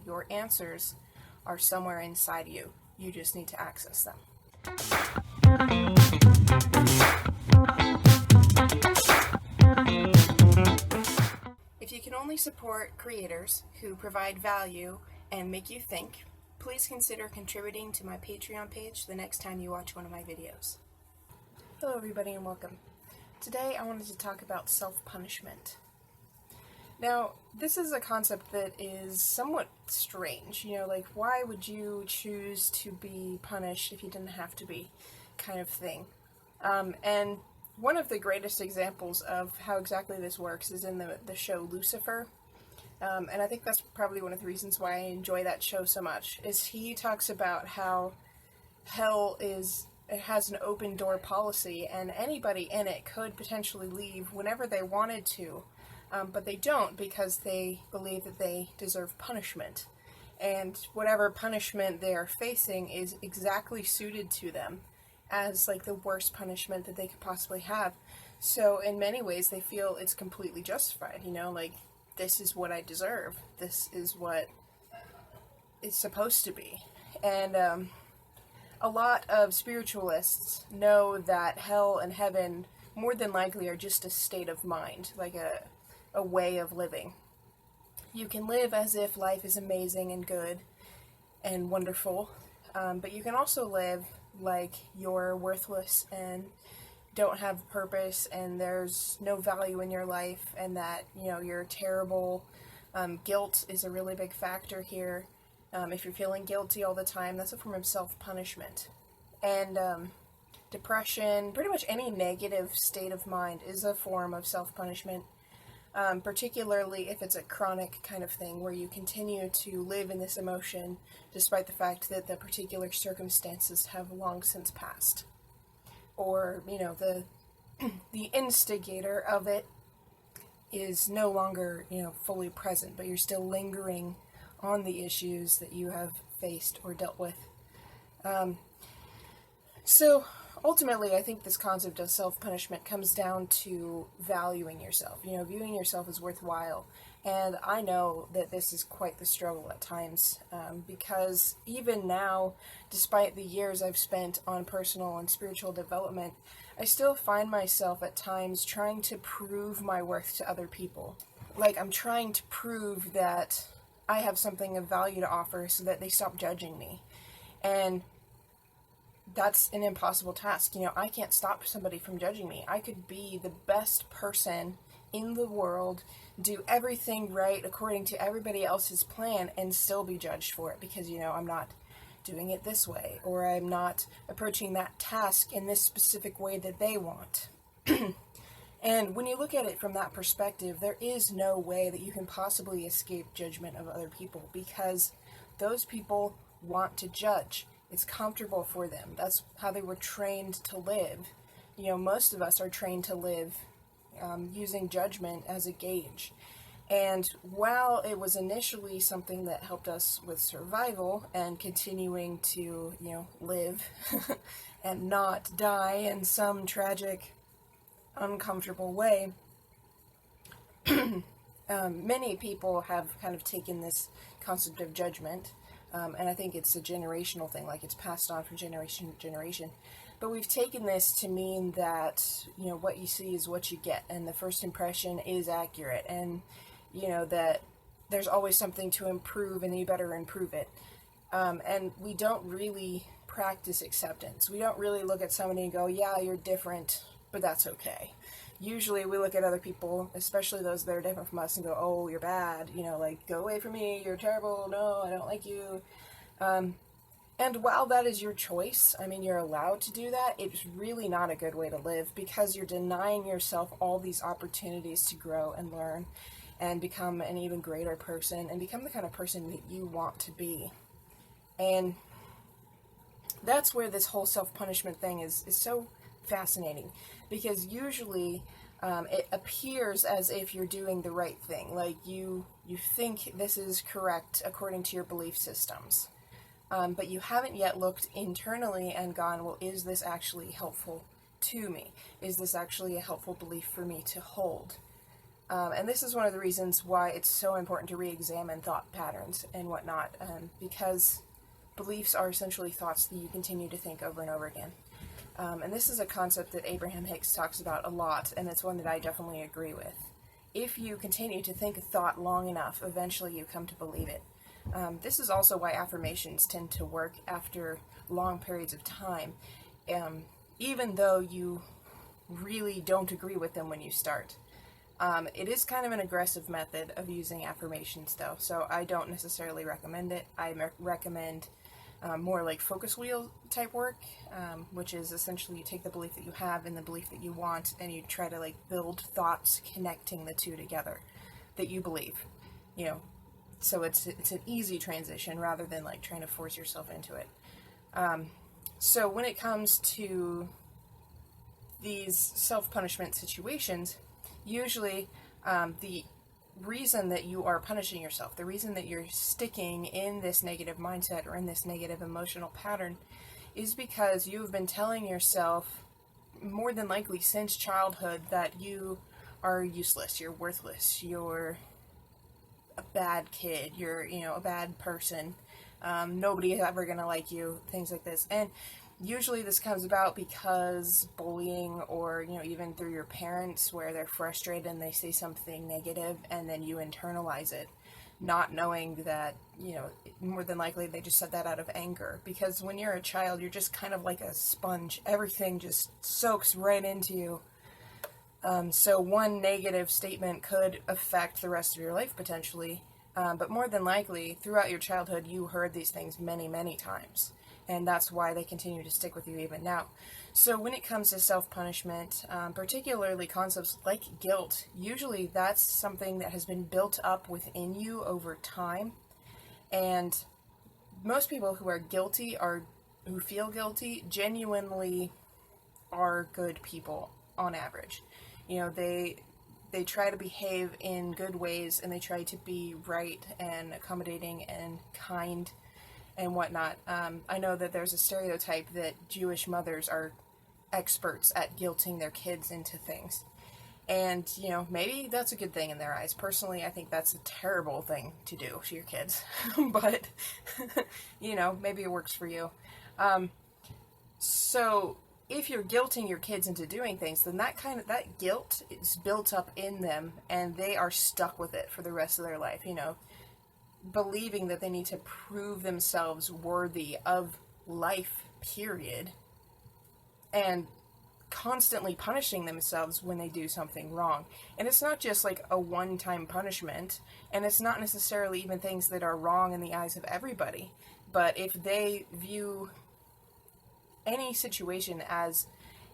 Your answers are somewhere inside you. You just need to access them. If you can only support creators who provide value and make you think, please consider contributing to my Patreon page the next time you watch one of my videos. Hello everybody and welcome. Today I wanted to talk about self-punishment. Now, this is a concept that is somewhat strange, like why would you choose to be punished if you didn't have to be, kind of thing. And one of the greatest examples of how exactly this works is in the show Lucifer. And I think that's probably one of the reasons why I enjoy that show so much, is he talks about how hell it has an open door policy, and anybody in it could potentially leave whenever they wanted to, but they don't because they believe that they deserve punishment. And whatever punishment they are facing is exactly suited to them as like the worst punishment that they could possibly have. So in many ways they feel it's completely justified, like this is what I deserve. This is what it's supposed to be. And a lot of spiritualists know that hell and heaven more than likely are just a state of mind, like a way of living. You can live as if life is amazing and good and wonderful, but you can also live like you're worthless and don't have purpose and there's no value in your life, and that, you're terrible. Guilt is a really big factor here. If you're feeling guilty all the time, that's a form of self-punishment. And depression, pretty much any negative state of mind is a form of self-punishment, particularly if it's a chronic kind of thing where you continue to live in this emotion despite the fact that the particular circumstances have long since passed. Or, the instigator of it is no longer, fully present, but you're still lingering on the issues that you have faced or dealt with. So ultimately, I think this concept of self-punishment comes down to valuing yourself, viewing yourself as worthwhile. And I know that this is quite the struggle at times, because even now, despite the years I've spent on personal and spiritual development, I still find myself at times trying to prove my worth to other people. Like, I'm trying to prove that I have something of value to offer so that they stop judging me. And that's an impossible task. I can't stop somebody from judging me. I could be the best person in the world, do everything right according to everybody else's plan, and still be judged for it because, I'm not doing it this way, or I'm not approaching that task in this specific way that they want. And when you look at it from that perspective, there is no way that you can possibly escape judgment of other people, because those people want to judge. It's comfortable for them. That's how they were trained to live. Most of us are trained to live using judgment as a gauge. And while it was initially something that helped us with survival and continuing to, live and not die in some tragic, uncomfortable way, many people have kind of taken this concept of judgment, and I think it's a generational thing, like it's passed on from generation to generation. But we've taken this to mean that, what you see is what you get, and the first impression is accurate, and, that there's always something to improve, and you better improve it. And we don't really practice acceptance. We don't really look at somebody and go, yeah, you're different, but that's okay. Usually we look at other people, especially those that are different from us, and go, oh, you're bad, like, go away from me, you're terrible, no, I don't like you. And while that is your choice, you're allowed to do that, it's really not a good way to live, because you're denying yourself all these opportunities to grow and learn and become an even greater person and become the kind of person that you want to be. And that's where this whole self-punishment thing is so fascinating, because usually it appears as if you're doing the right thing, like you think this is correct according to your belief systems, but you haven't yet looked internally and gone, well, is this actually helpful to me? Is this actually a helpful belief for me to hold? And this is one of the reasons why it's so important to re-examine thought patterns and whatnot, because beliefs are essentially thoughts that you continue to think over and over again. And this is a concept that Abraham Hicks talks about a lot, and it's one that I definitely agree with. If you continue to think a thought long enough, eventually you come to believe it. This is also why affirmations tend to work after long periods of time, even though you really don't agree with them when you start. It is kind of an aggressive method of using affirmations, though, so I don't necessarily recommend it. I recommend more like focus wheel type work, which is essentially you take the belief that you have and the belief that you want, and you try to like build thoughts connecting the two together that you believe, so it's an easy transition rather than like trying to force yourself into it. So when it comes to these self-punishment situations, usually the reason that you are punishing yourself, the reason that you're sticking in this negative mindset or in this negative emotional pattern, is because you've been telling yourself, more than likely since childhood, that you are useless, you're worthless, you're a bad kid, you're, a bad person, nobody is ever gonna like you, things like this. And usually this comes about because bullying, or, even through your parents, where they're frustrated and they say something negative and then you internalize it, not knowing that, more than likely they just said that out of anger. Because when you're a child, you're just kind of like a sponge. Everything just soaks right into you. So one negative statement could affect the rest of your life potentially, but more than likely throughout your childhood you heard these things many, many times. And that's why they continue to stick with you even now. So when it comes to self-punishment, particularly concepts like guilt, usually that's something that has been built up within you over time. And most people who are guilty, who feel guilty, genuinely are good people on average. They try to behave in good ways, and they try to be right and accommodating and kind and whatnot. I know that there's a stereotype that Jewish mothers are experts at guilting their kids into things. And, maybe that's a good thing in their eyes. Personally, I think that's a terrible thing to do to your kids. But, maybe it works for you. So if you're guilting your kids into doing things, then that guilt is built up in them, and they are stuck with it for the rest of their life, believing that they need to prove themselves worthy of life, period, and constantly punishing themselves when they do something wrong. And it's not just like a one-time punishment, and it's not necessarily even things that are wrong in the eyes of everybody, but if they view any situation as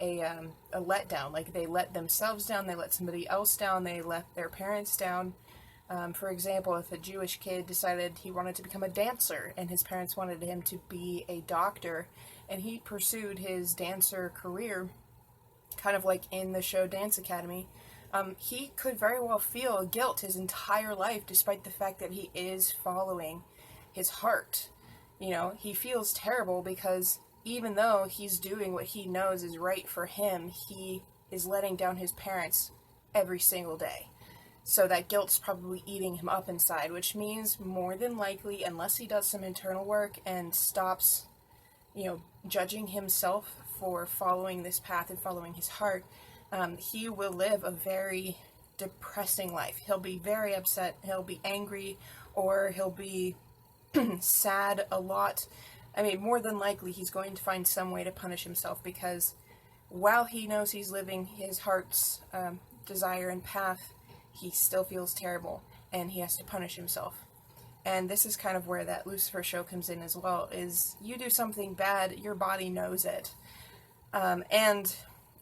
a letdown, like they let themselves down, they let somebody else down, they let their parents down. For example, if a Jewish kid decided he wanted to become a dancer and his parents wanted him to be a doctor, and he pursued his dancer career, kind of like in the show Dance Academy, he could very well feel guilt his entire life, despite the fact that he is following his heart. He feels terrible because even though he's doing what he knows is right for him, he is letting down his parents every single day. So that guilt's probably eating him up inside, which means more than likely, unless he does some internal work and stops, judging himself for following this path and following his heart, he will live a very depressing life. He'll be very upset, he'll be angry, or he'll be sad a lot. More than likely he's going to find some way to punish himself, because while he knows he's living his heart's desire and path, he still feels terrible, and he has to punish himself. And this is kind of where that Lucifer show comes in as well, is you do something bad, your body knows it. And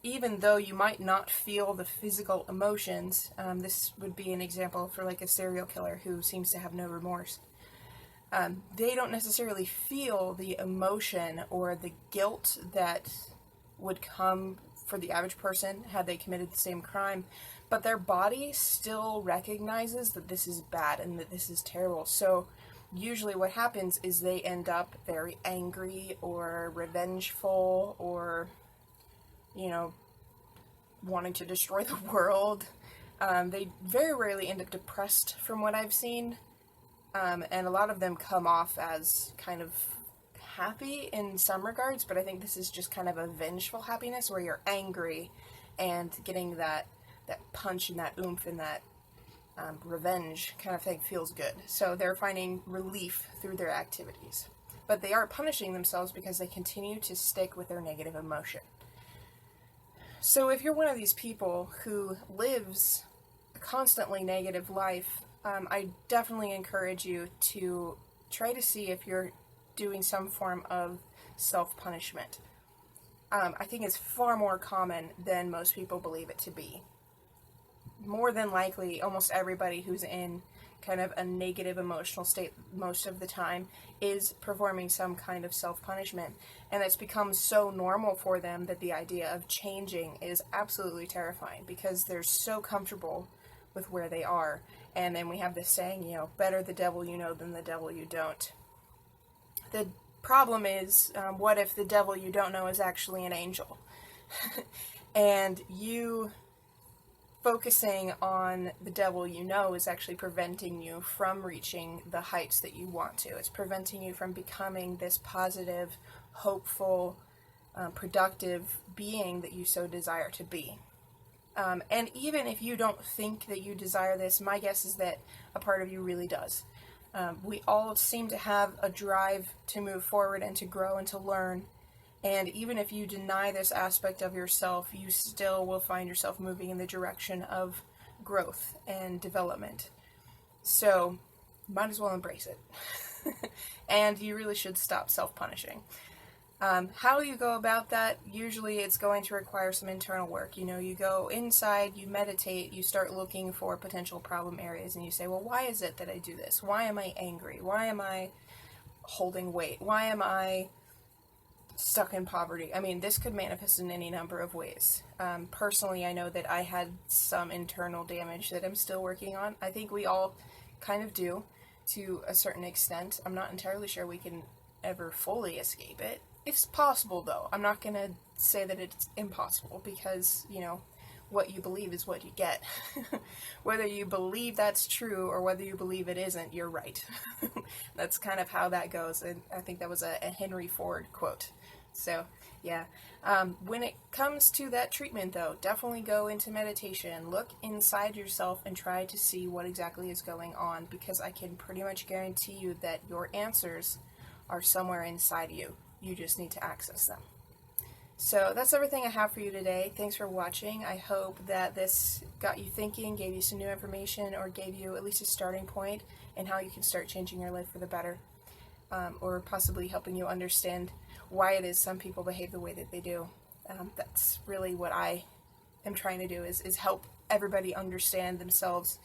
even though you might not feel the physical emotions, this would be an example for like a serial killer who seems to have no remorse. They don't necessarily feel the emotion or the guilt that would come for the average person had they committed the same crime, but their body still recognizes that this is bad and that this is terrible. So usually what happens is they end up very angry or revengeful, or wanting to destroy the world, They very rarely end up depressed from what I've seen, and a lot of them come off as kind of happy in some regards, but I think this is just kind of a vengeful happiness where you're angry and getting that punch and that oomph and that revenge kind of thing feels good. So they're finding relief through their activities. But they are punishing themselves because they continue to stick with their negative emotion. So if you're one of these people who lives a constantly negative life, I definitely encourage you to try to see if you're doing some form of self-punishment. I think it's far more common than most people believe it to be. More than likely, almost everybody who's in kind of a negative emotional state most of the time is performing some kind of self-punishment, and it's become so normal for them that the idea of changing is absolutely terrifying because they're so comfortable with where they are. And then we have this saying, better the devil you know than the devil you don't. The problem is, what if the devil you don't know is actually an angel? And you focusing on the devil you know is actually preventing you from reaching the heights that you want to. It's preventing you from becoming this positive, hopeful, productive being that you so desire to be. And even if you don't think that you desire this, my guess is that a part of you really does. We all seem to have a drive to move forward and to grow and to learn. And even if you deny this aspect of yourself, you still will find yourself moving in the direction of growth and development. So, might as well embrace it. And you really should stop self-punishing. How you go about that, usually it's going to require some internal work. You go inside, you meditate, you start looking for potential problem areas, and you say, well, why is it that I do this? Why am I angry? Why am I holding weight? Why am I stuck in poverty? I mean, this could manifest in any number of ways. Personally, I know that I had some internal damage that I'm still working on. I think we all kind of do to a certain extent. I'm not entirely sure we can ever fully escape it. It's possible, though. I'm not going to say that it's impossible because, what you believe is what you get. Whether you believe that's true or whether you believe it isn't, you're right. That's kind of how that goes, and I think that was a Henry Ford quote. So, yeah. When it comes to that treatment, though, definitely go into meditation. Look inside yourself and try to see what exactly is going on, because I can pretty much guarantee you that your answers are somewhere inside you. You just need to access them. So that's everything I have for you today. Thanks for watching. I hope that this got you thinking, gave you some new information, or gave you at least a starting point in how you can start changing your life for the better, or possibly helping you understand why it is some people behave the way that they do. That's really what I am trying to do, is help everybody understand themselves,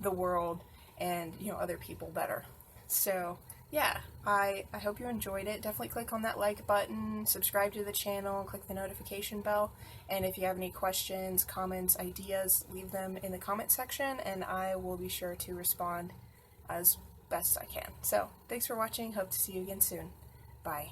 the world, and other people better. So yeah, I hope you enjoyed it. Definitely click on that like button, subscribe to the channel, click the notification bell, and if you have any questions, comments, ideas, leave them in the comment section, and I will be sure to respond as best I can. So, thanks for watching. Hope to see you again soon. Bye.